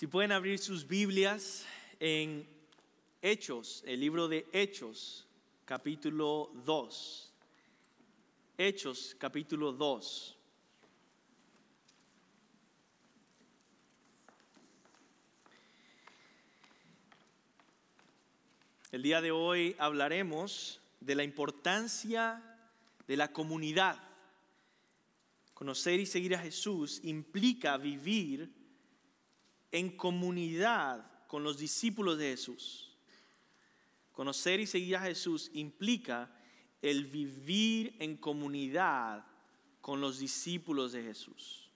Si pueden abrir sus Biblias en Hechos, el libro de Hechos, capítulo 2. Hechos, capítulo 2. El día de hoy hablaremos de la importancia de la comunidad. Conocer y seguir a Jesús implica vivir en comunidad con los discípulos de Jesús. Conocer y seguir a Jesús implica el vivir en comunidad con los discípulos de Jesús.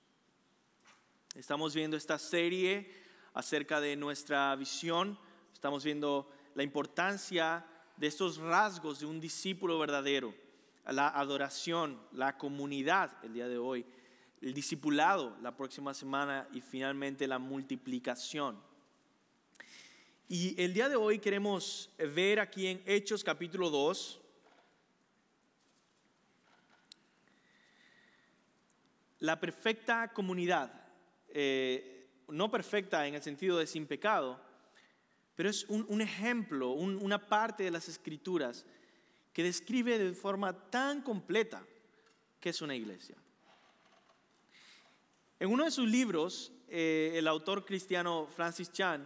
Estamos viendo esta serie acerca de nuestra visión. Estamos viendo la importancia de estos rasgos de un discípulo verdadero: la adoración, la comunidad el día de hoy, el discipulado la próxima semana y finalmente la multiplicación. Y el día de hoy queremos ver aquí en Hechos capítulo 2 la perfecta comunidad, no perfecta en el sentido de sin pecado, pero es un ejemplo, una parte de las Escrituras que describe de forma tan completa qué es una iglesia. En uno de sus libros, el autor cristiano Francis Chan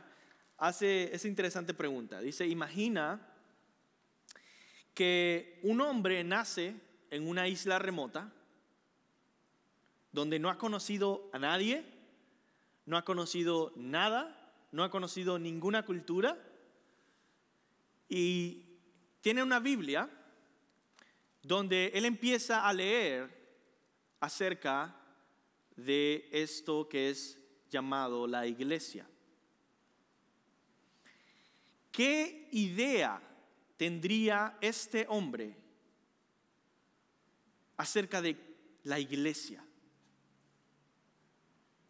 hace esa interesante pregunta. Dice: imagina que un hombre nace en una isla remota donde no ha conocido a nadie, no ha conocido nada, no ha conocido ninguna cultura y tiene una Biblia donde él empieza a leer acerca de esto que es llamado la iglesia. ¿Qué idea tendría este hombre acerca de la iglesia?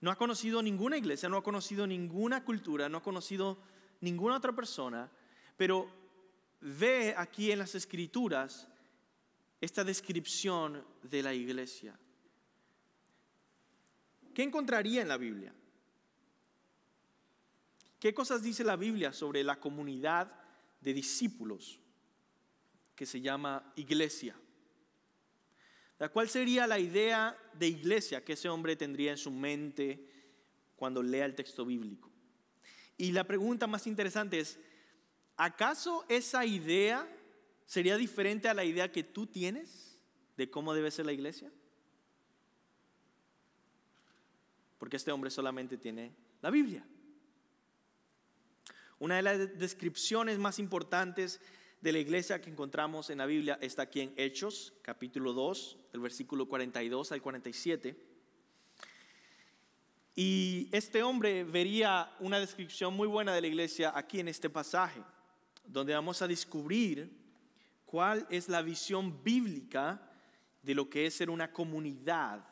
No ha conocido ninguna iglesia, no ha conocido ninguna cultura, no ha conocido ninguna otra persona, pero ve aquí en las Escrituras esta descripción de la iglesia. ¿Qué encontraría en la Biblia? ¿Qué cosas dice la Biblia sobre la comunidad de discípulos que se llama iglesia? ¿Cuál sería la idea de iglesia que ese hombre tendría en su mente cuando lea el texto bíblico? Y la pregunta más interesante es: ¿acaso esa idea sería diferente a la idea que tú tienes de cómo debe ser la iglesia? Porque este hombre solamente tiene la Biblia. Una de las descripciones más importantes de la iglesia que encontramos en la Biblia está aquí en Hechos, capítulo 2, del versículo 42 al 47. Y este hombre vería una descripción muy buena de la iglesia aquí en este pasaje, donde vamos a descubrir cuál es la visión bíblica de lo que es ser una comunidad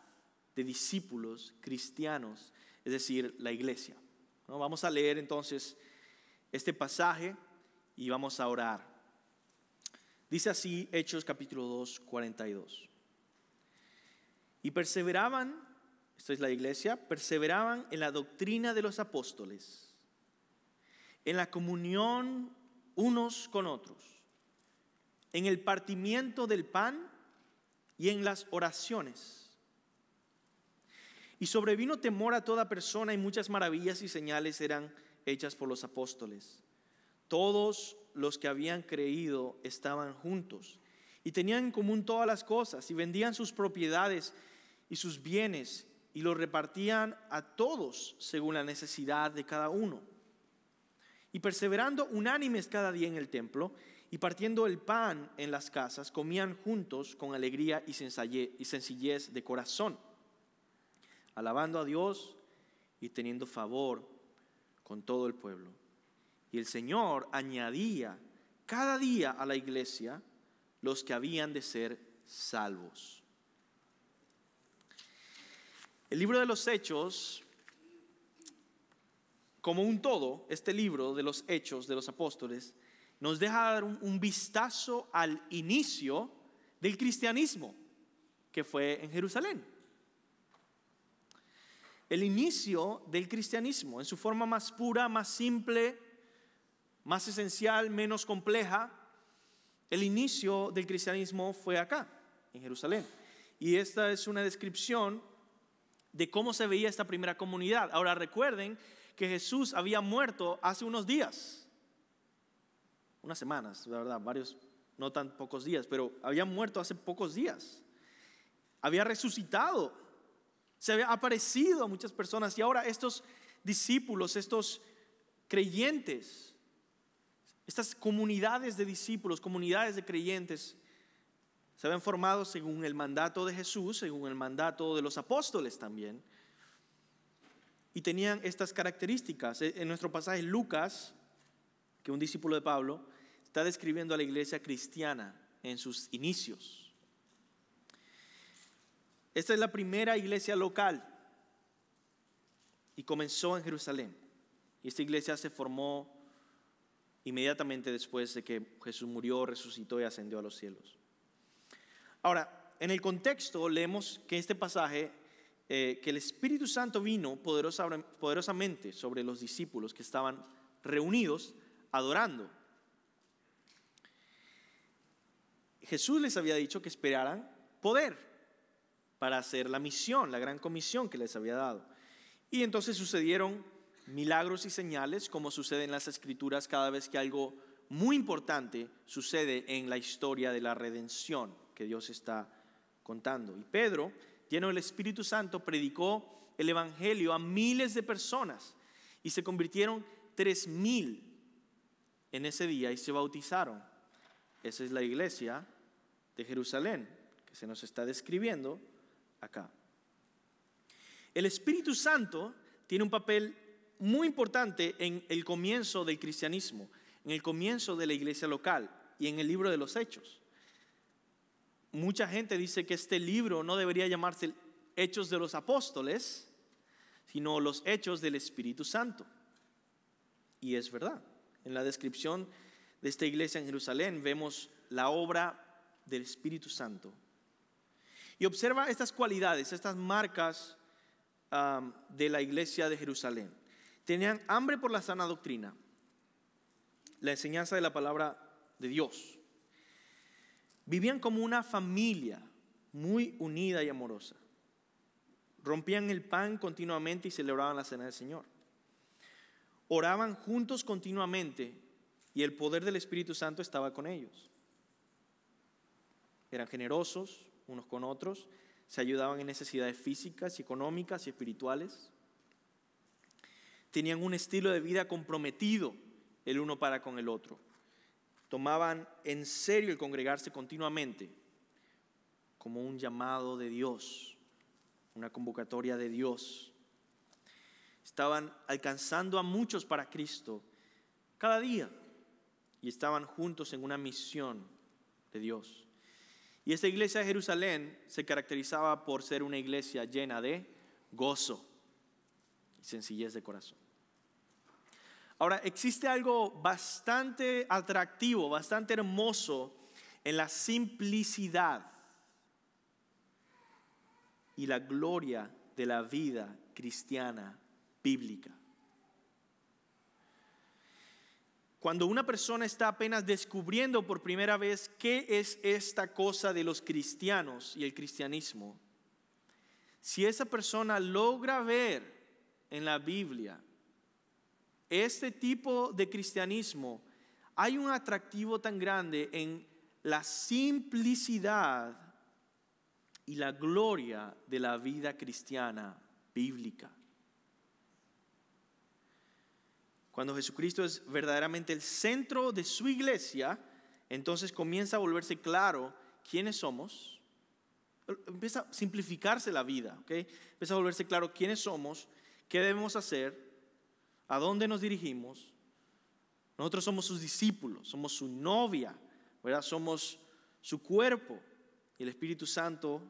de discípulos cristianos, es decir, la iglesia. Vamos a leer entonces este pasaje y vamos a orar. Dice así Hechos capítulo 2, 42. Y perseveraban, esto es la iglesia, perseveraban en la doctrina de los apóstoles, en la comunión unos con otros, en el partimiento del pan y en las oraciones. Y sobrevino temor a toda persona y muchas maravillas y señales eran hechas por los apóstoles. Todos los que habían creído estaban juntos y tenían en común todas las cosas y vendían sus propiedades y sus bienes y los repartían a todos según la necesidad de cada uno. Y perseverando unánimes cada día en el templo y partiendo el pan en las casas, comían juntos con alegría y sencillez de corazón, alabando a Dios y teniendo favor con todo el pueblo. Y el Señor añadía cada día a la iglesia los que habían de ser salvos. El libro de los Hechos, como un todo, este libro de los Hechos de los Apóstoles, nos deja dar un vistazo al inicio del cristianismo, que fue en Jerusalén. el inicio del cristianismo en su forma más pura, más simple, más esencial, menos compleja. El inicio del cristianismo fue acá, en Jerusalén. Y esta es una descripción de cómo se veía esta primera comunidad. Ahora recuerden que Jesús había muerto hace unos días, unas semanas, la verdad, varios, no tan pocos días, pero había muerto hace pocos días. Había resucitado, se había aparecido a muchas personas y ahora estos discípulos, estos creyentes, estas comunidades de discípulos, comunidades de creyentes, se habían formado según el mandato de Jesús, según el mandato de los apóstoles también, y tenían estas características. En nuestro pasaje Lucas, que un discípulo de Pablo, está describiendo a la iglesia cristiana en sus inicios. Esta es la primera iglesia local y comenzó en Jerusalén. Y esta iglesia se formó inmediatamente después de que Jesús murió, resucitó y ascendió a los cielos. Ahora, en el contexto leemos que este pasaje, que el Espíritu Santo vino poderosamente sobre los discípulos que estaban reunidos adorando. Jesús les había dicho que esperaran poder para hacer la misión, la gran comisión que les había dado. Y entonces sucedieron milagros y señales, como sucede en las Escrituras cada vez que algo muy importante sucede en la historia de la redención que Dios está contando. Y Pedro, lleno del Espíritu Santo, predicó el Evangelio a miles de personas y se convirtieron 3,000 en ese día y se bautizaron. Esa es la iglesia de Jerusalén que se nos está describiendo acá. El Espíritu Santo tiene un papel muy importante en el comienzo del cristianismo, en el comienzo de la iglesia local y en el libro de los Hechos. Mucha gente dice que este libro no debería llamarse Hechos de los Apóstoles, sino los Hechos del Espíritu Santo. Y es verdad. En la descripción de esta iglesia en Jerusalén vemos la obra del Espíritu Santo. Y observa estas cualidades, estas marcas de la iglesia de Jerusalén. Tenían hambre por la sana doctrina, la enseñanza de la palabra de Dios. Vivían como una familia muy unida y amorosa. Rompían el pan continuamente y celebraban la cena del Señor. Oraban juntos continuamente y el poder del Espíritu Santo estaba con ellos. Eran generosos unos con otros, se ayudaban en necesidades físicas, económicas y espirituales. Tenían un estilo de vida comprometido el uno para con el otro. Tomaban en serio el congregarse continuamente como un llamado de Dios, una convocatoria de Dios. Estaban alcanzando a muchos para Cristo cada día y estaban juntos en una misión de Dios. Y esta iglesia de Jerusalén se caracterizaba por ser una iglesia llena de gozo y sencillez de corazón. Ahora, existe algo bastante atractivo, bastante hermoso en la simplicidad y la gloria de la vida cristiana bíblica. Cuando una persona está apenas descubriendo por primera vez qué es esta cosa de los cristianos y el cristianismo, si esa persona logra ver en la Biblia este tipo de cristianismo, hay un atractivo tan grande en la simplicidad y la gloria de la vida cristiana bíblica. Cuando Jesucristo es verdaderamente el centro de su iglesia, entonces comienza a volverse claro quiénes somos. Empieza a simplificarse la vida, ¿ok? Empieza a volverse claro quiénes somos, qué debemos hacer, a dónde nos dirigimos. Nosotros somos sus discípulos, somos su novia, ¿verdad? Somos su cuerpo. Y el Espíritu Santo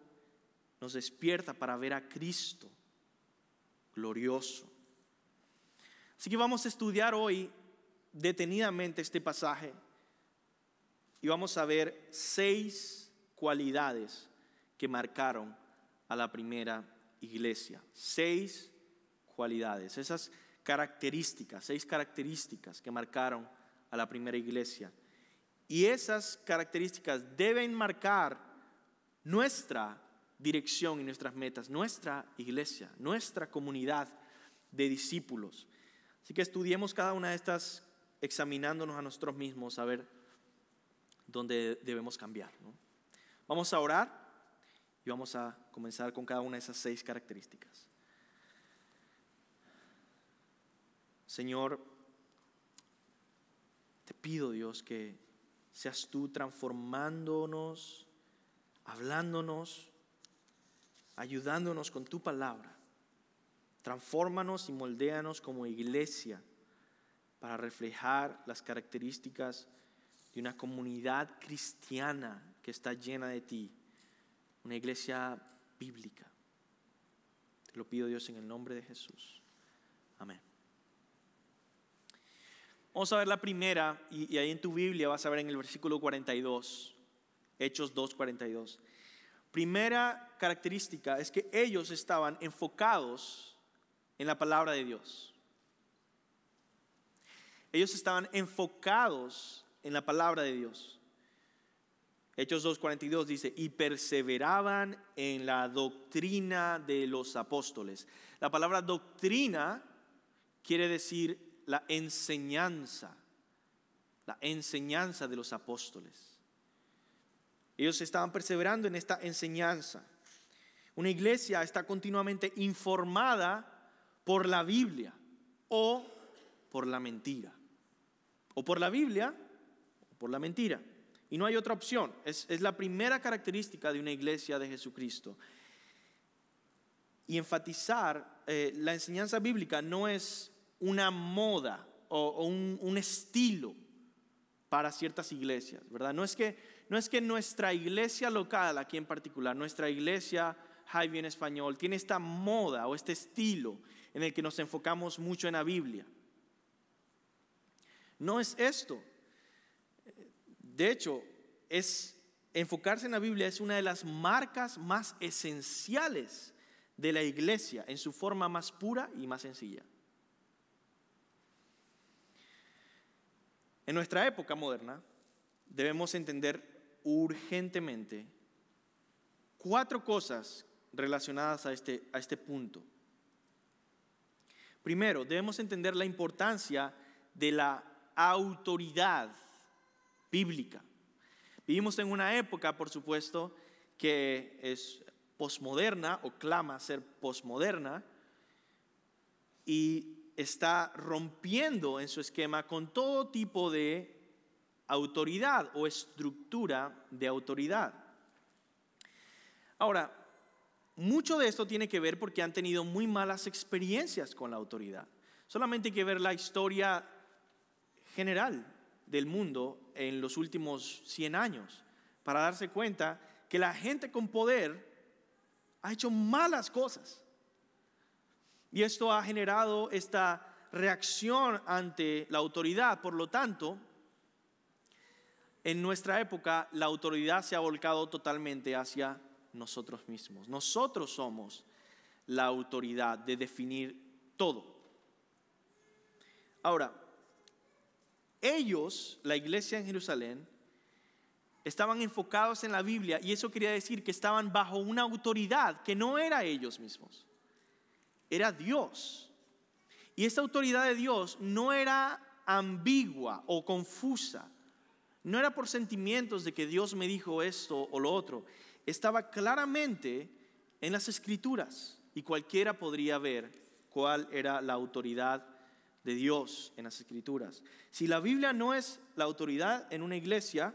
nos despierta para ver a Cristo glorioso. Así que vamos a estudiar hoy detenidamente este pasaje y vamos a ver 6 cualidades que marcaron a la primera iglesia. 6 cualidades, esas características, 6 características que marcaron a la primera iglesia. Y esas características deben marcar nuestra dirección y nuestras metas, nuestra iglesia, nuestra comunidad de discípulos. Así que estudiemos cada una de estas, examinándonos a nosotros mismos, a ver dónde debemos cambiar, ¿no? Vamos a orar y vamos a comenzar con cada una de esas 6 características. Señor, te pido, Dios, que seas tú transformándonos, hablándonos, ayudándonos con tu palabra. Transfórmanos y moldéanos como iglesia para reflejar las características de una comunidad cristiana que está llena de ti, una iglesia bíblica. Te lo pido, Dios, en el nombre de Jesús. Amén. Vamos a ver la primera, y ahí en tu Biblia vas a ver en el versículo 42, Hechos 2:42. Primera característica es que ellos estaban enfocados en la palabra de Dios. Ellos estaban enfocados en la palabra de Dios. Hechos 2:42 dice, y perseveraban en la doctrina de los apóstoles. La palabra doctrina quiere decir la enseñanza de los apóstoles. Ellos estaban perseverando en esta enseñanza. Una iglesia está continuamente informada por la Biblia o por la mentira. O por la Biblia o por la mentira. Y no hay otra opción. Es la primera característica de una iglesia de Jesucristo. Y enfatizar la enseñanza bíblica no es una moda o un estilo para ciertas iglesias, ¿verdad? No es que nuestra iglesia local, aquí en particular, nuestra iglesia Highview en español, tiene esta moda o este estilo en el que nos enfocamos mucho en la Biblia. No es esto. De hecho, enfocarse en la Biblia es una de las marcas más esenciales de la iglesia en su forma más pura y más sencilla. En nuestra época moderna debemos entender urgentemente 4 cosas relacionadas a este punto. Primero, debemos entender la importancia de la autoridad bíblica. Vivimos en una época, por supuesto, que es posmoderna o clama ser posmoderna y está rompiendo en su esquema con todo tipo de autoridad o estructura de autoridad. Ahora, mucho de esto tiene que ver porque han tenido muy malas experiencias con la autoridad. Solamente hay que ver la historia general del mundo en los últimos 100 años para darse cuenta que la gente con poder ha hecho malas cosas. Y esto ha generado esta reacción ante la autoridad. Por lo tanto, en nuestra época la autoridad se ha volcado totalmente hacia nosotros mismos. Nosotros somos la autoridad de definir todo. Ahora, ellos, la iglesia en Jerusalén, estaban enfocados en la Biblia y eso quería decir que estaban bajo una autoridad que no era ellos mismos. Era Dios. Y esa autoridad de Dios no era ambigua o confusa. No era por sentimientos de que Dios me dijo esto o lo otro. Estaba claramente en las Escrituras y cualquiera podría ver cuál era la autoridad de Dios en las Escrituras. Si la Biblia no es la autoridad en una iglesia,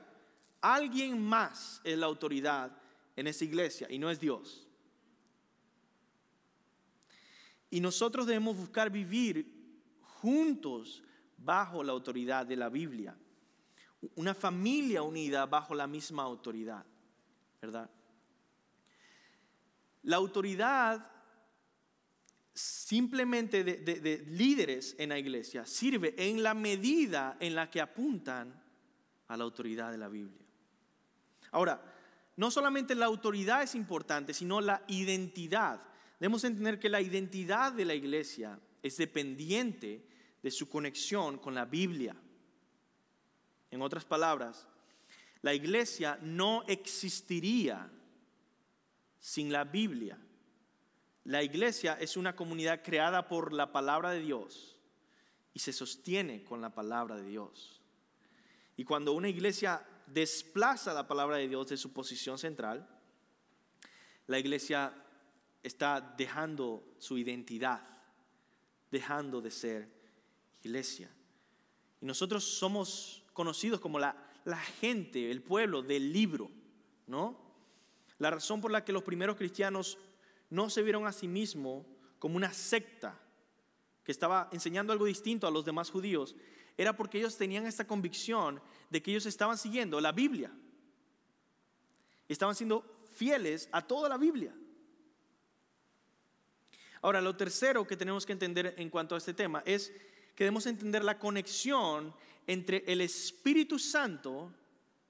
alguien más es la autoridad en esa iglesia y no es Dios. Y nosotros debemos buscar vivir juntos bajo la autoridad de la Biblia. Una familia unida bajo la misma autoridad, ¿verdad? La autoridad simplemente de líderes en la iglesia sirve en la medida en la que apuntan a la autoridad de la Biblia. Ahora, no solamente la autoridad es importante, sino la identidad. debemos entender que la identidad de la iglesia es dependiente de su conexión con la Biblia. En otras palabras, la iglesia no existiría sin la Biblia. La iglesia es una comunidad creada por la palabra de Dios y se sostiene con la palabra de Dios. Y cuando una iglesia desplaza la palabra de Dios de su posición central, la iglesia está dejando su identidad, dejando de ser iglesia. Y nosotros somos conocidos como la gente, el pueblo del libro, ¿no? La razón por la que los primeros cristianos no se vieron a sí mismos como una secta que estaba enseñando algo distinto a los demás judíos era porque ellos tenían esta convicción de que ellos estaban siguiendo la Biblia. Estaban siendo fieles a toda la Biblia. Ahora, lo tercero que tenemos que entender en cuanto a este tema es que debemos entender la conexión entre el Espíritu Santo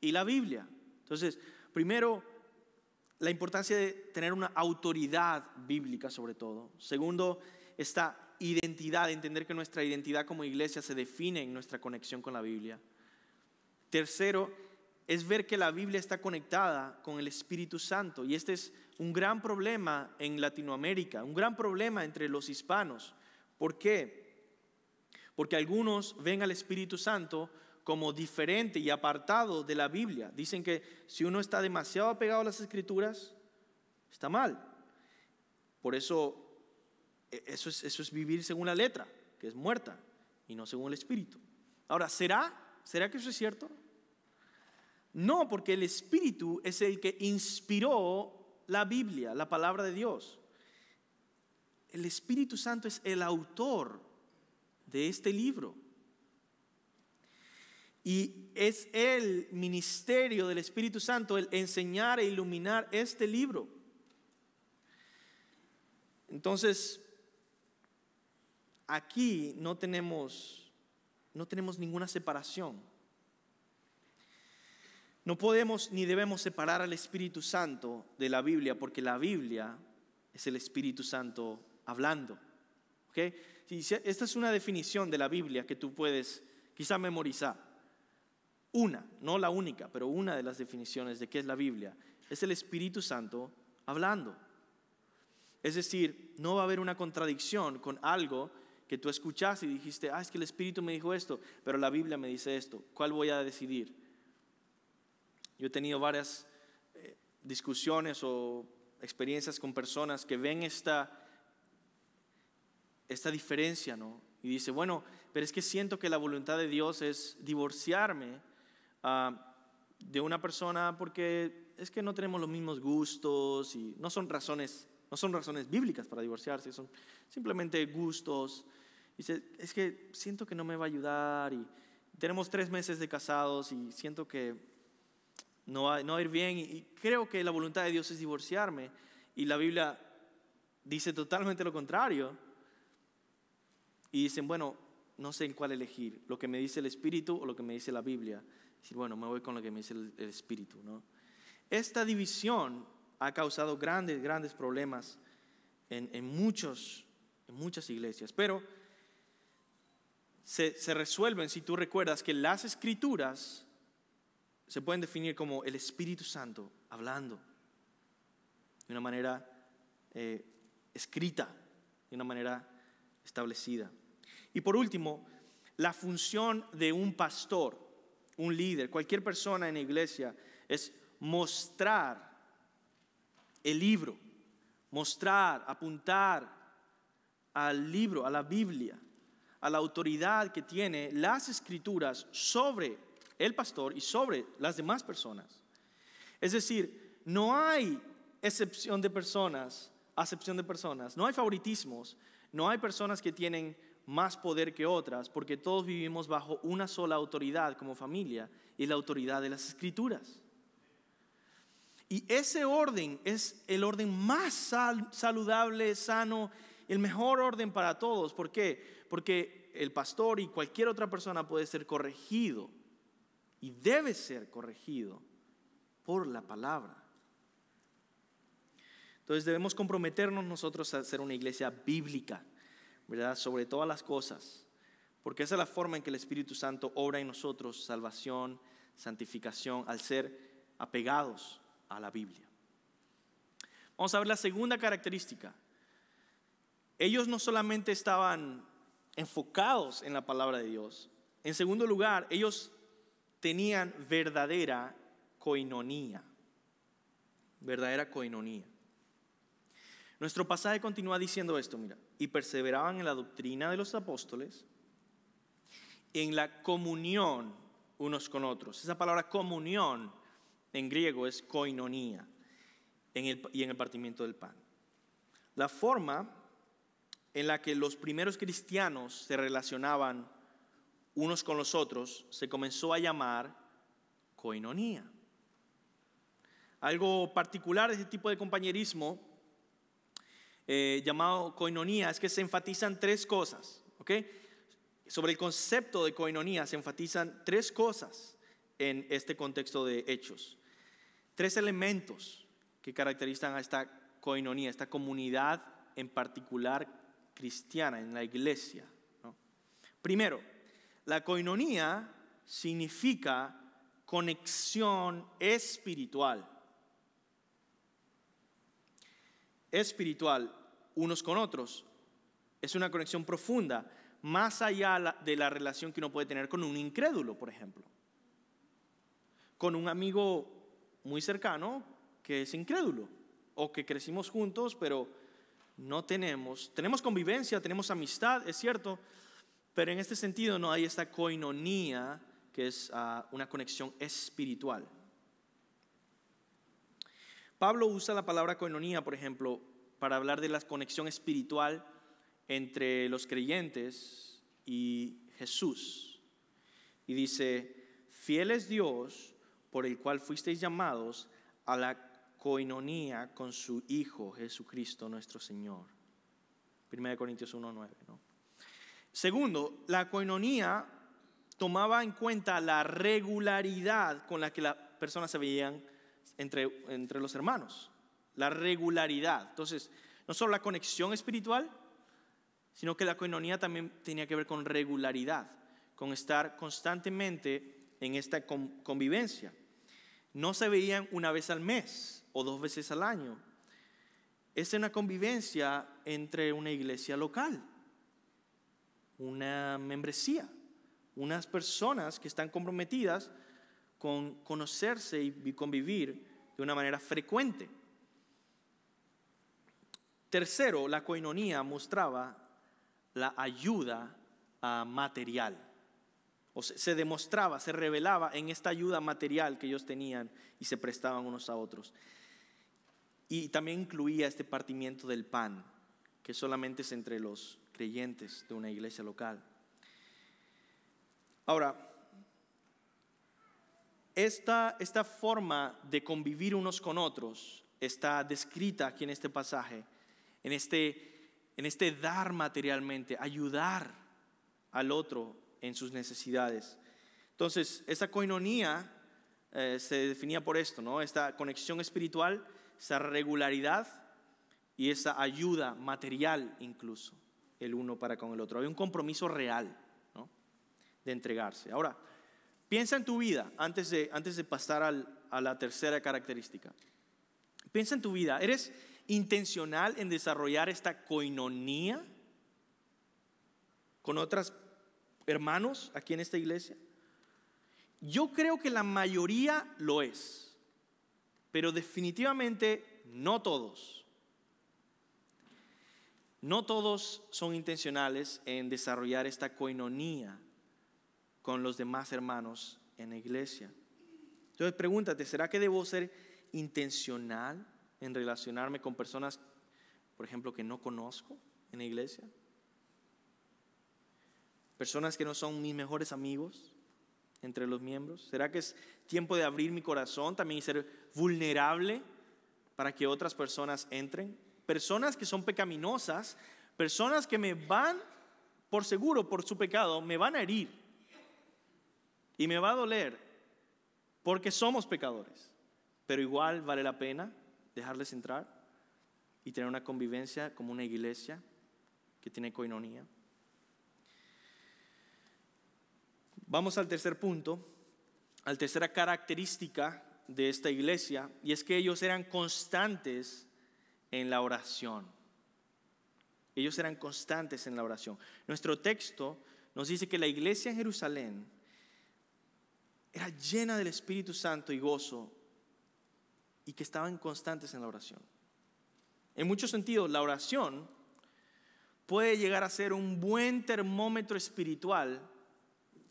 y la Biblia. Entonces, primero, la importancia de tener una autoridad bíblica sobre todo. Segundo, esta identidad, entender que nuestra identidad como iglesia se define en nuestra conexión con la Biblia. Tercero, es ver que la Biblia está conectada con el Espíritu Santo. Y este es un gran problema en Latinoamérica, un gran problema entre los hispanos. ¿Por qué? Porque algunos ven al Espíritu Santo como diferente y apartado de la Biblia. Dicen que si uno está demasiado apegado a las Escrituras, está mal. Por eso es vivir según la letra, que es muerta, y no según el Espíritu. Ahora, ¿será que eso es cierto? No, porque el Espíritu es el que inspiró la Biblia, la palabra de Dios. El Espíritu Santo es el autor de este libro. Y es el ministerio del Espíritu Santo el enseñar e iluminar este libro. Entonces, aquí no tenemos ninguna separación. No podemos ni debemos separar al Espíritu Santo de la Biblia, porque la Biblia es el Espíritu Santo hablando. ¿Okay? Esta es una definición de la Biblia que tú puedes quizá memorizar. Una, no la única, pero una de las definiciones de qué es la Biblia es el Espíritu Santo hablando. Es decir, no va a haber una contradicción con algo que tú escuchaste y dijiste, es que el Espíritu me dijo esto, pero la Biblia me dice esto. ¿Cuál voy a decidir? Yo he tenido varias discusiones o experiencias con personas que ven esta diferencia, ¿no? Y dice, bueno, pero es que siento que la voluntad de Dios es divorciarme de una persona porque es que no tenemos los mismos gustos y no son razones bíblicas para divorciarse, son simplemente gustos. Dice, es que siento que no me va a ayudar y tenemos 3 meses de casados y siento que no va a ir bien y creo que la voluntad de Dios es divorciarme, y la Biblia dice totalmente lo contrario. Y dicen, bueno, no sé en cuál elegir, lo que me dice el Espíritu o lo que me dice la Biblia. Decir, bueno, me voy con lo que me dice el Espíritu, ¿no? Esta división ha causado grandes problemas en muchas iglesias, pero se resuelven si tú recuerdas que las Escrituras se pueden definir como el Espíritu Santo hablando de una manera escrita, de una manera establecida. Y por último, la función de un pastor, un líder, cualquier persona en la iglesia, es mostrar el libro, apuntar al libro, a la Biblia, a la autoridad que tiene las Escrituras sobre el pastor y sobre las demás personas. Es decir, no hay acepción de personas, no hay favoritismos, no hay personas que tienen más poder que otras, porque todos vivimos bajo una sola autoridad como familia, y la autoridad de las Escrituras. Y ese orden es el orden más saludable, sano, el mejor orden para todos. ¿Por qué? Porque el pastor y cualquier otra persona puede ser corregido y debe ser corregido por la palabra. Entonces debemos comprometernos nosotros a ser una iglesia bíblica, ¿verdad? Sobre todas las cosas, porque esa es la forma en que el Espíritu Santo obra en nosotros, salvación, santificación, al ser apegados a la Biblia. Vamos a ver la segunda característica. Ellos no solamente estaban enfocados en la palabra de Dios. En segundo lugar, ellos tenían verdadera coinonía. Verdadera coinonía. Nuestro pasaje continúa diciendo esto, mira. Y perseveraban en la doctrina de los apóstoles, en la comunión unos con otros. Esa palabra comunión en griego es koinonia, y en el partimiento del pan. La forma en la que los primeros cristianos se relacionaban unos con los otros se comenzó a llamar koinonía. Algo particular de este tipo de compañerismo llamado koinonía es que se enfatizan tres cosas, ¿ok? Sobre el concepto de koinonía se enfatizan tres cosas en este contexto de Hechos. Tres elementos que caracterizan a esta koinonía, esta comunidad en particular cristiana, en la iglesia, ¿no? Primero, la koinonía significa conexión espiritual. Espiritual unos con otros. Es una conexión profunda, más allá de la relación que uno puede tener con un incrédulo, por ejemplo. Con un amigo muy cercano que es incrédulo, o que crecimos juntos, pero no tenemos convivencia, tenemos amistad, es cierto, pero en este sentido no hay esta koinonía, que es una conexión espiritual. Pablo usa la palabra koinonía, por ejemplo, para hablar de la conexión espiritual entre los creyentes y Jesús. Y dice, fiel es Dios por el cual fuisteis llamados a la koinonía con su Hijo Jesucristo nuestro Señor. 1 Corintios 1:9, ¿no? Segundo, la koinonía tomaba en cuenta la regularidad con la que las personas se veían entre los hermanos. La regularidad. Entonces, no solo la conexión espiritual, sino que la koinonía también tenía que ver con regularidad, con estar constantemente en esta convivencia. No se veían una vez al mes o 2 veces al año. Es una convivencia entre una iglesia local, una membresía, unas personas que están comprometidas con conocerse y convivir de una manera frecuente. Tercero, la koinonía mostraba la ayuda material. O se demostraba, se revelaba en esta ayuda material que ellos tenían y se prestaban unos a otros. Y también incluía este partimiento del pan, que solamente es entre los creyentes de una iglesia local. Ahora, esta forma de convivir unos con otros está descrita aquí en este pasaje, en este dar materialmente, ayudar al otro en sus necesidades. Entonces, esa koinonía se definía por esto, ¿no? Esta conexión espiritual, esa regularidad y esa ayuda material incluso, el uno para con el otro. Había un compromiso real, ¿no?, de entregarse. Ahora, piensa en tu vida antes de pasar a la tercera característica. Piensa en tu vida. ¿Eres intencional en desarrollar esta koinonía con otros hermanos aquí en esta iglesia? Yo creo que la mayoría lo es, pero definitivamente no todos. No todos son intencionales en desarrollar esta koinonía con los demás hermanos en la iglesia. Entonces pregúntate, ¿será que debo ser intencional en relacionarme con personas, por ejemplo, que no conozco en la iglesia? Personas que no son mis mejores amigos entre los miembros. ¿Será que es tiempo de abrir mi corazón también y ser vulnerable para que otras personas entren? Personas que son pecaminosas, personas que me van, por seguro, por su pecado, me van a herir y me va a doler porque somos pecadores, pero igual vale la pena dejarles entrar. y tener una convivencia como una iglesia que tiene coinonía. Vamos al tercer punto, a la tercera característica de esta iglesia, y es que ellos eran constantes en la oración. Ellos eran constantes en la oración. Nuestro texto nos dice que la iglesia en Jerusalén era llena del Espíritu Santo y gozo, y que estaban constantes en la oración. En muchos sentidos, la oración puede llegar a ser un buen termómetro espiritual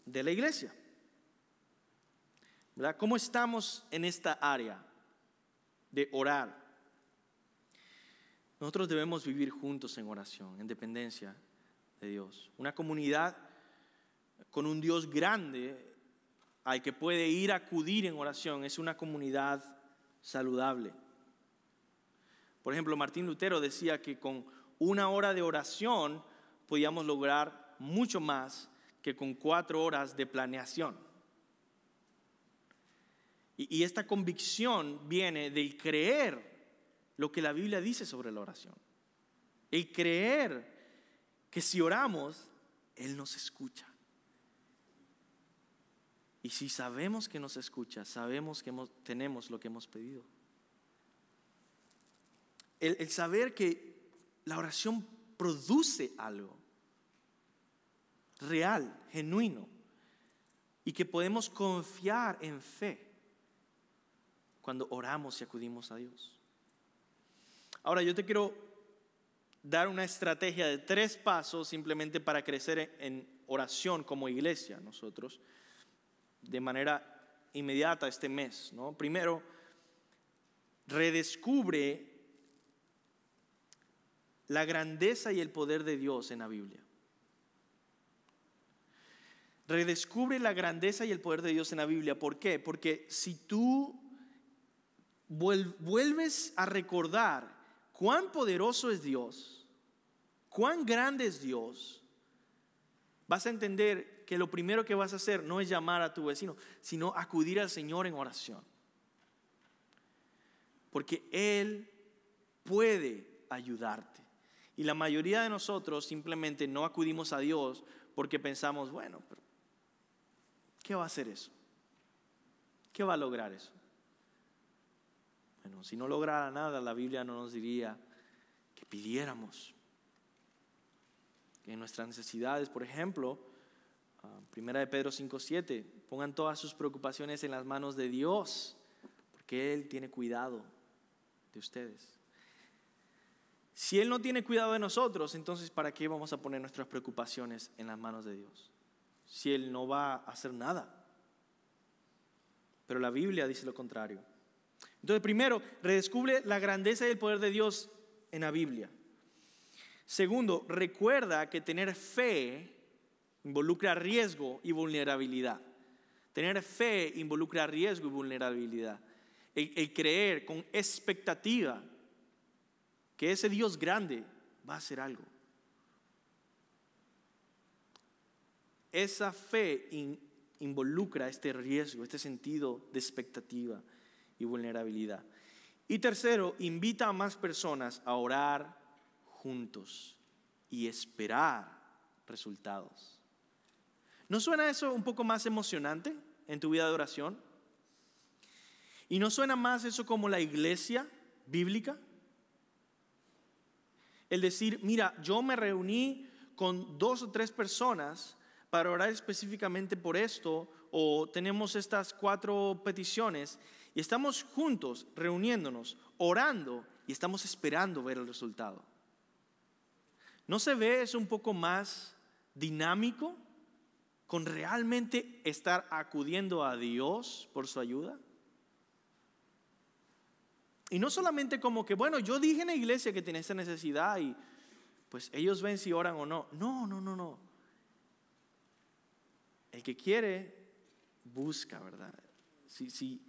de la iglesia, ¿verdad? ¿Cómo estamos en esta área de orar? Nosotros debemos vivir juntos en oración, en dependencia de Dios. Una comunidad con un Dios grande al que puede ir a acudir en oración es una comunidad saludable. Por ejemplo, Martín Lutero decía que con 1 hora de oración podíamos lograr mucho más que con 4 horas de planeación. Y esta convicción viene del creer lo que la Biblia dice sobre la oración. El creer que si oramos, Él nos escucha. Y si sabemos que nos escucha, sabemos que tenemos lo que hemos pedido. El saber que la oración produce algo real, genuino, y que podemos confiar en fe cuando oramos y acudimos a Dios. Ahora yo te quiero dar una estrategia de 3 pasos simplemente para crecer en oración como iglesia nosotros de manera inmediata este mes, ¿no? Primero, redescubre la grandeza y el poder de Dios en la Biblia. Redescubre la grandeza y el poder de Dios en la Biblia. ¿Por qué? Porque si tú vuelves a recordar cuán poderoso es Dios, cuán grande es Dios, vas a entender que lo primero que vas a hacer no es llamar a tu vecino, sino acudir al Señor en oración. Porque Él puede ayudarte. Y la mayoría de nosotros simplemente no acudimos a Dios porque pensamos, bueno, pero ¿qué va a hacer eso? ¿Qué va a lograr eso? Bueno, si no lograra nada, la Biblia no nos diría que pidiéramos. Que en nuestras necesidades, por ejemplo, 1 de Pedro 5:7, pongan todas sus preocupaciones en las manos de Dios, porque Él tiene cuidado de ustedes. Si Él no tiene cuidado de nosotros, entonces ¿para qué vamos a poner nuestras preocupaciones en las manos de Dios? Si Él no va a hacer nada. Pero la Biblia dice lo contrario. Entonces, primero, redescubre la grandeza y el poder de Dios en la Biblia. Segundo, recuerda que tener fe involucra riesgo y vulnerabilidad. Tener fe involucra riesgo y vulnerabilidad. El creer con expectativa que ese Dios grande va a hacer algo. Esa fe involucra este riesgo, este sentido de expectativa y vulnerabilidad. Y tercero, invita a más personas a orar juntos y esperar resultados. ¿No suena eso un poco más emocionante en tu vida de oración? ¿Y no suena más eso como la iglesia bíblica? El decir, mira, yo me reuní con 2 o 3 personas para orar específicamente por esto, o tenemos estas 4 peticiones y estamos juntos reuniéndonos, orando y estamos esperando ver el resultado. ¿No se ve eso un poco más dinámico con realmente estar acudiendo a Dios por su ayuda? Y no solamente como que, bueno, yo dije en la iglesia que tenía esa necesidad y pues ellos ven si oran o no. No. El que quiere, busca, ¿verdad? Si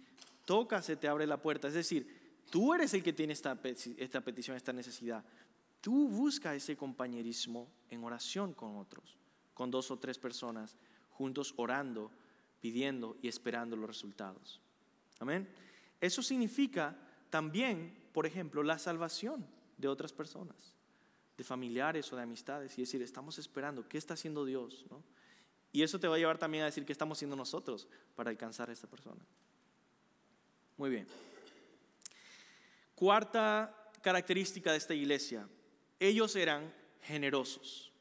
toca, se te abre la puerta. Es decir, tú eres el que tiene esta petición, esta necesidad. Tú busca ese compañerismo en oración con otros, con 2 o 3 personas, juntos orando, pidiendo y esperando los resultados. Amén. Eso significa también, por ejemplo, la salvación. de otras personas, de familiares o de amistades, y decir, estamos esperando, ¿qué está haciendo Dios? ¿No? Y eso te va a llevar también a decir, ¿qué estamos haciendo nosotros para alcanzar a esta persona? Muy bien. Cuarta característica de esta iglesia, ellos eran generosos.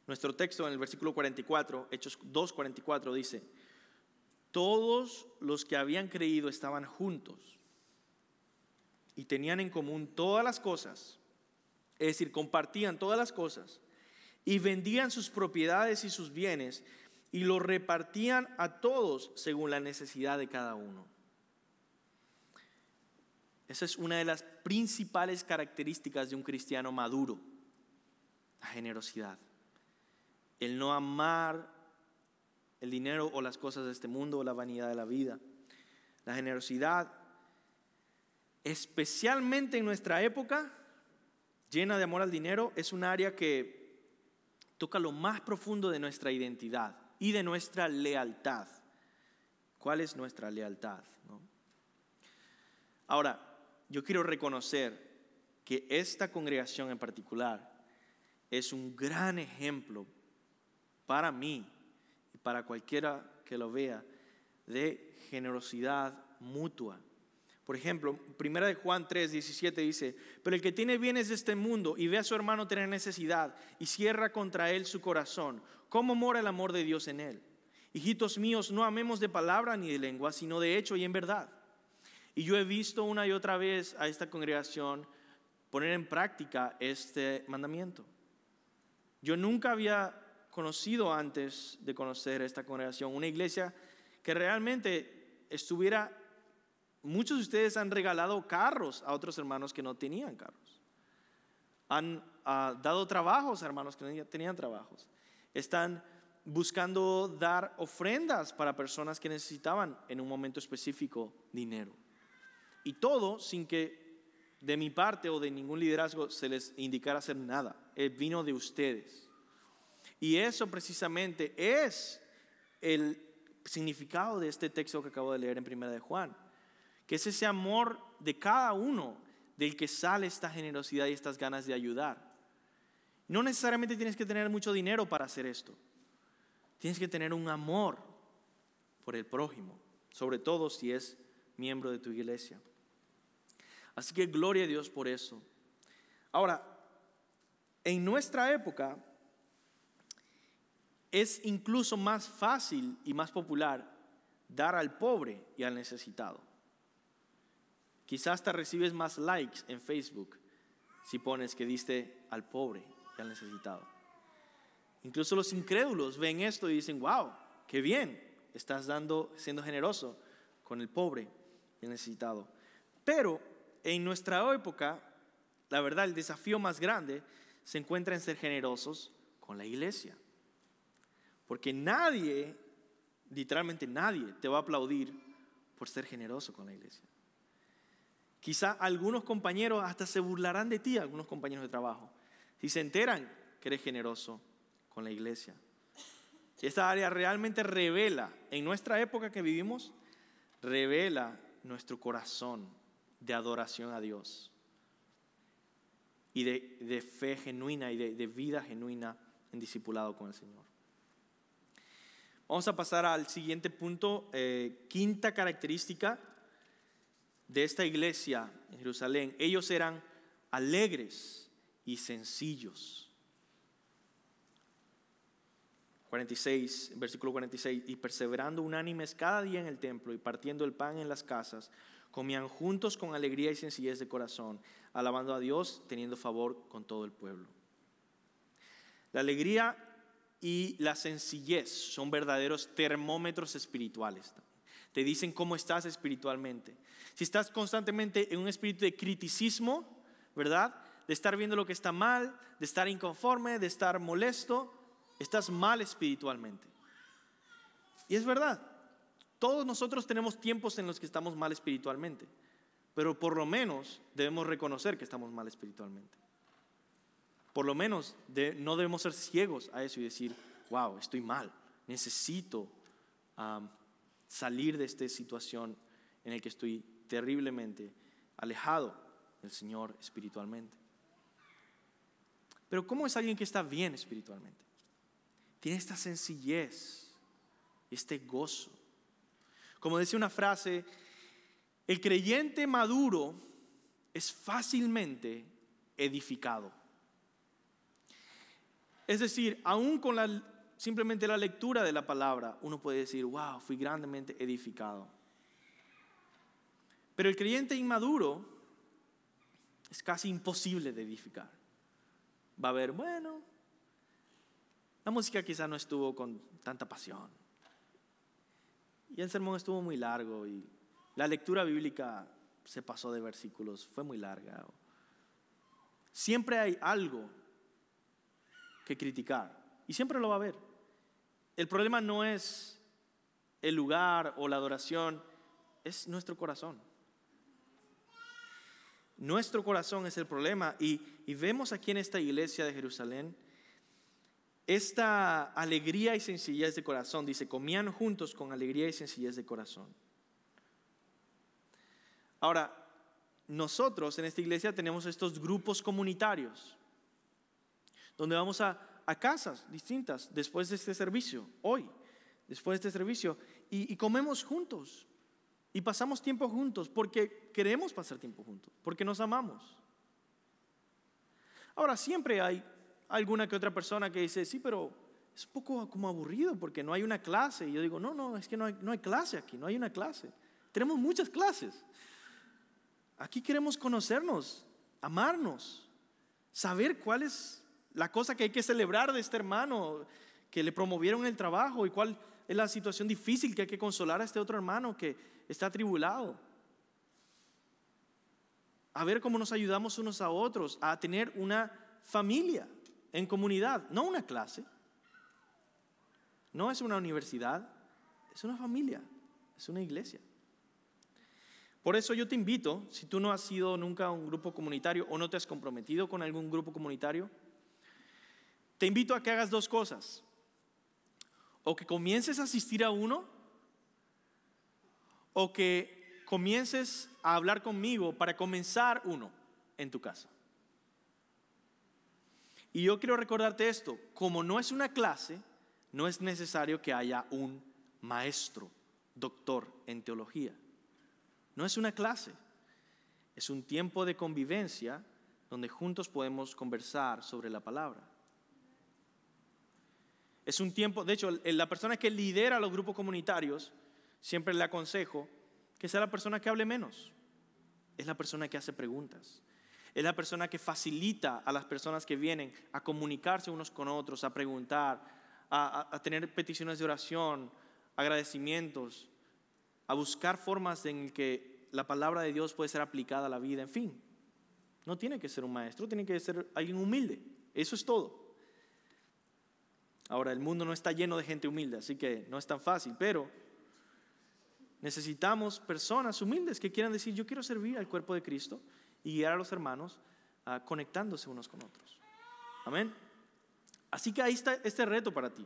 Nuestro texto en el versículo 44, Hechos 2:44 dice, todos los que habían creído estaban juntos y tenían en común todas las cosas, es decir, compartían todas las cosas y vendían sus propiedades y sus bienes y los repartían a todos según la necesidad de cada uno. Esa es una de las principales características de un cristiano maduro, la generosidad. El no amar el dinero o las cosas de este mundo o la vanidad de la vida. La generosidad, especialmente en nuestra época, llena de amor al dinero, es un área que toca lo más profundo de nuestra identidad y de nuestra lealtad. ¿Cuál es nuestra lealtad? ¿No? Ahora, yo quiero reconocer que esta congregación en particular es un gran ejemplo para mí y para cualquiera que lo vea de generosidad mutua. Por ejemplo, 1 Juan 3:17 dice, pero el que tiene bienes de este mundo y ve a su hermano tener necesidad y cierra contra él su corazón, ¿cómo mora el amor de Dios en él? Hijitos míos, no amemos de palabra ni de lengua, sino de hecho y en verdad. Y yo he visto una y otra vez a esta congregación poner en práctica este mandamiento. Yo nunca había conocido antes de conocer esta congregación una iglesia que realmente estuviera. Muchos de ustedes han regalado carros a otros hermanos que no tenían carros. Han dado trabajos a hermanos que no tenían trabajos. Están buscando dar ofrendas para personas que necesitaban en un momento específico dinero. Y todo sin que de mi parte o de ningún liderazgo se les indicara hacer nada. Vino de ustedes. Y eso precisamente es el significado de este texto que acabo de leer en 1 de Juan. Que es ese amor de cada uno del que sale esta generosidad y estas ganas de ayudar. No necesariamente tienes que tener mucho dinero para hacer esto. Tienes que tener un amor por el prójimo, sobre todo si es miembro de tu iglesia. Así que gloria a Dios por eso. Ahora, en nuestra época es incluso más fácil y más popular dar al pobre y al necesitado. Quizás hasta recibes más likes en Facebook si pones que diste al pobre y al necesitado. Incluso los incrédulos ven esto y dicen, wow, qué bien, estás siendo generoso con el pobre y el necesitado. Pero en nuestra época, la verdad, el desafío más grande se encuentra en ser generosos con la iglesia. Porque nadie, literalmente nadie, te va a aplaudir por ser generoso con la iglesia. Quizá algunos compañeros hasta se burlarán de ti, algunos compañeros de trabajo, si se enteran que eres generoso con la iglesia. Esta área realmente revela, en nuestra época que vivimos, revela nuestro corazón de adoración a Dios y de fe genuina y de vida genuina en discipulado con el Señor. Vamos a pasar al siguiente punto, quinta característica de esta iglesia en Jerusalén. Ellos eran alegres y sencillos. 46, versículo 46, y perseverando unánimes cada día en el templo y partiendo el pan en las casas, comían juntos con alegría y sencillez de corazón, alabando a Dios, teniendo favor con todo el pueblo. La alegría y la sencillez son verdaderos termómetros espirituales. Te dicen cómo estás espiritualmente. Si estás constantemente en un espíritu de criticismo, ¿verdad? De estar viendo lo que está mal, de estar inconforme, de estar molesto, estás mal espiritualmente. Y es verdad, todos nosotros tenemos tiempos en los que estamos mal espiritualmente, pero por lo menos debemos reconocer que estamos mal espiritualmente. Por lo menos no debemos ser ciegos a eso y decir, wow, estoy mal, necesito salir de esta situación en la que estoy terriblemente alejado del Señor espiritualmente. Pero ¿cómo es alguien que está bien espiritualmente? Tiene esta sencillez, este gozo. Como decía una frase, el creyente maduro es fácilmente edificado. Es decir, aún con simplemente la lectura de la palabra, uno puede decir, wow, fui grandemente edificado. Pero el creyente inmaduro es casi imposible de edificar. Va a haber, bueno, la música quizá no estuvo con tanta pasión. Y el sermón estuvo muy largo y la lectura bíblica se pasó de versículos, fue muy larga. Siempre hay algo que criticar y siempre lo va a haber. El problema no es el lugar o la adoración, es nuestro corazón. Nuestro corazón es el problema y vemos aquí en esta iglesia de Jerusalén esta alegría y sencillez de corazón. Dice, comían juntos con alegría y sencillez de corazón. Ahora, nosotros en esta iglesia tenemos estos grupos comunitarios, donde vamos a casas distintas después de este servicio, hoy, después de este servicio, y comemos juntos, y pasamos tiempo juntos, porque queremos pasar tiempo juntos, porque nos amamos. Ahora, siempre hay alguna que otra persona que dice, sí, pero es un poco como aburrido, porque no hay una clase, y yo digo, no, es que no hay clase aquí, no hay una clase, tenemos muchas clases. Aquí queremos conocernos, amarnos, saber cuál es la cosa que hay que celebrar de este hermano que le promovieron el trabajo y cuál es la situación difícil que hay que consolar a este otro hermano que está atribulado. A ver cómo nos ayudamos unos a otros, a tener una familia en comunidad, no una clase, no es una universidad, es una familia, es una iglesia. Por eso yo te invito, si tú no has sido nunca a un grupo comunitario o no te has comprometido con algún grupo comunitario, te invito a que hagas dos cosas. O que comiences a asistir a uno, o que comiences a hablar conmigo para comenzar uno en tu casa. Y yo quiero recordarte esto, como no es una clase, no es necesario que haya un maestro, doctor en teología. No es una clase, es un tiempo de convivencia donde juntos podemos conversar sobre la palabra. Es un tiempo, de hecho, la persona que lidera los grupos comunitarios, siempre le aconsejo que sea la persona que hable menos. Es la persona que hace preguntas. Es la persona que facilita a las personas que vienen a comunicarse unos con otros, a preguntar, a tener peticiones de oración, agradecimientos, a buscar formas en que la palabra de Dios puede ser aplicada a la vida, en fin. No tiene que ser un maestro, tiene que ser alguien humilde. Eso es todo. Ahora, el mundo no está lleno de gente humilde, así que no es tan fácil, pero necesitamos personas humildes que quieran decir, yo quiero servir al cuerpo de Cristo y guiar a los hermanos conectándose unos con otros. Amén. Así que ahí está este reto para ti.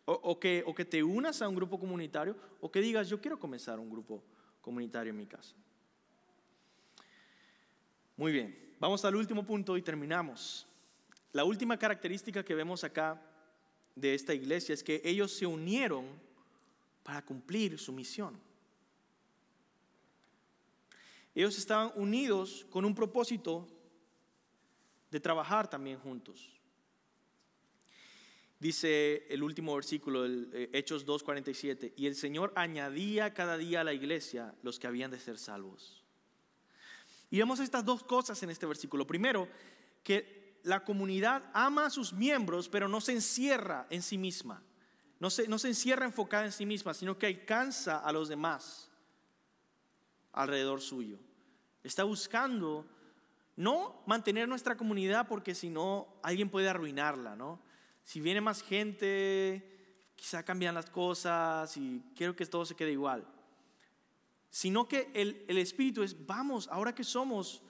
O que te unas a un grupo comunitario o que digas, yo quiero comenzar un grupo comunitario en mi casa. Muy bien, vamos al último punto y terminamos. La última característica que vemos acá de esta iglesia es que ellos se unieron para cumplir su misión. Ellos estaban unidos con un propósito de trabajar también juntos. Dice el último versículo, Hechos 2:47, y el Señor añadía cada día a la iglesia los que habían de ser salvos. Y vemos estas dos cosas en este versículo. Primero, que la comunidad ama a sus miembros, pero no se encierra en sí misma. No se encierra enfocada en sí misma, sino que alcanza a los demás alrededor suyo. Está buscando no mantener nuestra comunidad porque si no alguien puede arruinarla, ¿no? Si viene más gente, quizá cambian las cosas y quiero que todo se quede igual. Sino que el espíritu es, vamos, ahora que somos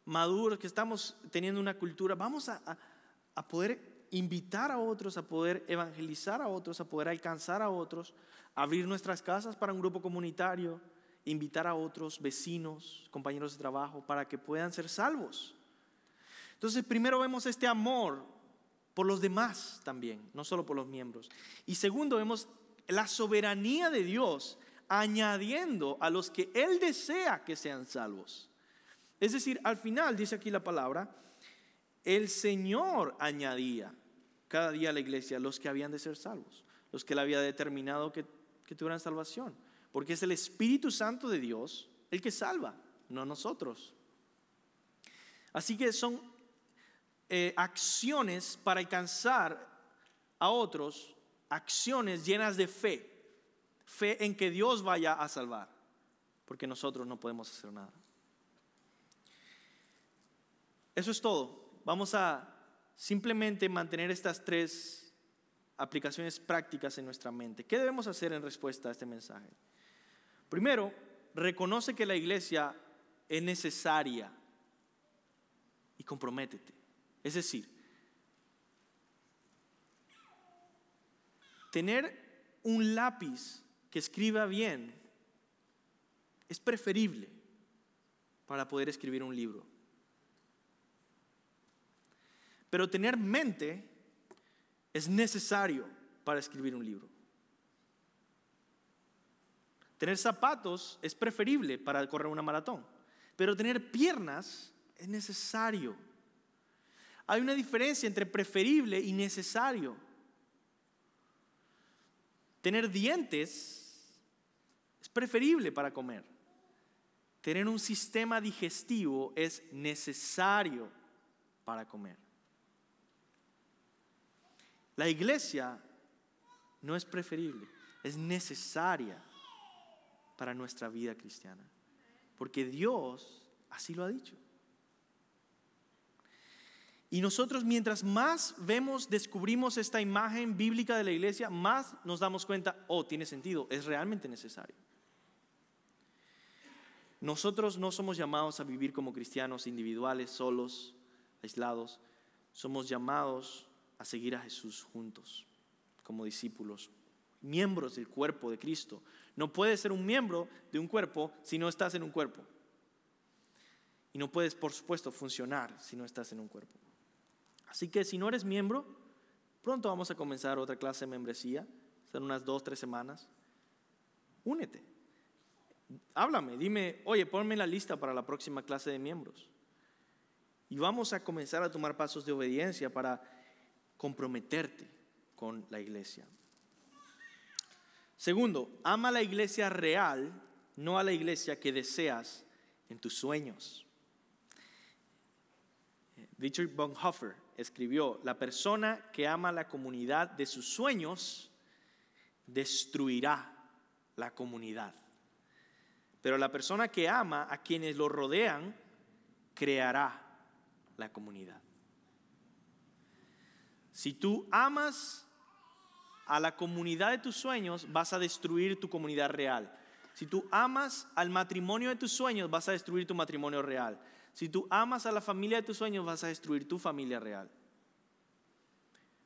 maduros, que estamos teniendo una cultura, vamos a poder invitar a otros, a poder evangelizar a otros, a poder alcanzar a otros, abrir nuestras casas para un grupo comunitario invitar a otros vecinos, compañeros de trabajo, para que puedan ser salvos. Entonces, primero vemos este amor por los demás también, no solo por los miembros. Y segundo, vemos la soberanía de Dios añadiendo a los que Él desea que sean salvos. Es decir, al final, dice aquí la palabra, el Señor añadía cada día a la iglesia los que habían de ser salvos, los que Él había determinado que tuvieran salvación. Porque es el Espíritu Santo de Dios el que salva, no nosotros. Así que son acciones para alcanzar a otros, acciones llenas de fe. Fe en que Dios vaya a salvar, porque nosotros no podemos hacer nada. Eso es todo. Vamos a simplemente mantener estas 3 aplicaciones prácticas en nuestra mente. ¿Qué debemos hacer en respuesta a este mensaje? Primero, reconoce que la iglesia es necesaria y comprométete. Es decir, tener un lápiz que escriba bien es preferible para poder escribir un libro. Pero tener mente es necesario para escribir un libro. Tener zapatos es preferible para correr una maratón, pero tener piernas es necesario. Hay una diferencia entre preferible y necesario. Tener dientes es preferible para comer. Tener un sistema digestivo es necesario para comer. La iglesia no es preferible, es necesaria para nuestra vida cristiana, porque Dios así lo ha dicho. Y nosotros, mientras más descubrimos esta imagen bíblica de la iglesia, más nos damos cuenta, tiene sentido, es realmente necesario. Nosotros no somos llamados a vivir como cristianos individuales, solos, aislados. Somos llamados a seguir a Jesús juntos, como discípulos, miembros del cuerpo de Cristo. No puedes ser un miembro de un cuerpo si no estás en un cuerpo. Y no puedes, por supuesto, funcionar si no estás en un cuerpo. Así que si no eres miembro, pronto vamos a comenzar otra clase de membresía, serán unas 2-3 semanas. Únete. Háblame, dime, oye, ponme en la lista para la próxima clase de miembros. Y vamos a comenzar a tomar pasos de obediencia para comprometerte con la iglesia. Segundo, ama a la iglesia real, no a la iglesia que deseas en tus sueños. Dietrich Bonhoeffer escribió: la persona que ama la comunidad de sus sueños destruirá la comunidad. Pero la persona que ama a quienes lo rodean creará la comunidad. Si tú amas a la comunidad de tus sueños, vas a destruir tu comunidad real. Si tú amas al matrimonio de tus sueños, vas a destruir tu matrimonio real. Si tú amas a la familia de tus sueños, vas a destruir tu familia real.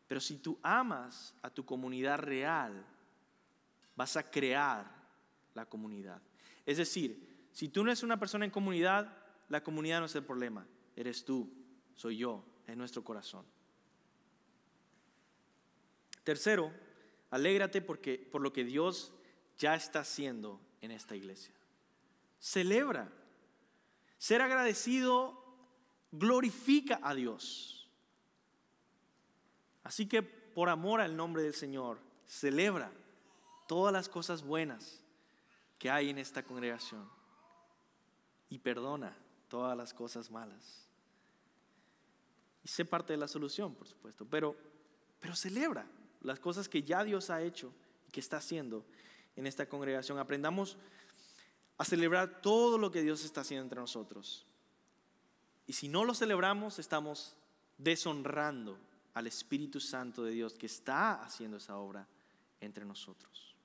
Pero si tú amas a tu comunidad real, vas a crear la comunidad. Es decir, si tú no eres una persona en comunidad, la comunidad no es el problema. Eres tú, soy yo, en nuestro corazón. Tercero, alégrate por lo que Dios ya está haciendo en esta iglesia. Celebra. Ser agradecido glorifica a Dios. Así que por amor al nombre del Señor, celebra todas las cosas buenas que hay en esta congregación y perdona todas las cosas malas. Y sé parte de la solución, por supuesto, pero celebra las cosas que ya Dios ha hecho y que está haciendo en esta congregación. Aprendamos a celebrar todo lo que Dios está haciendo entre nosotros. Y si no lo celebramos, estamos deshonrando al Espíritu Santo de Dios que está haciendo esa obra entre nosotros.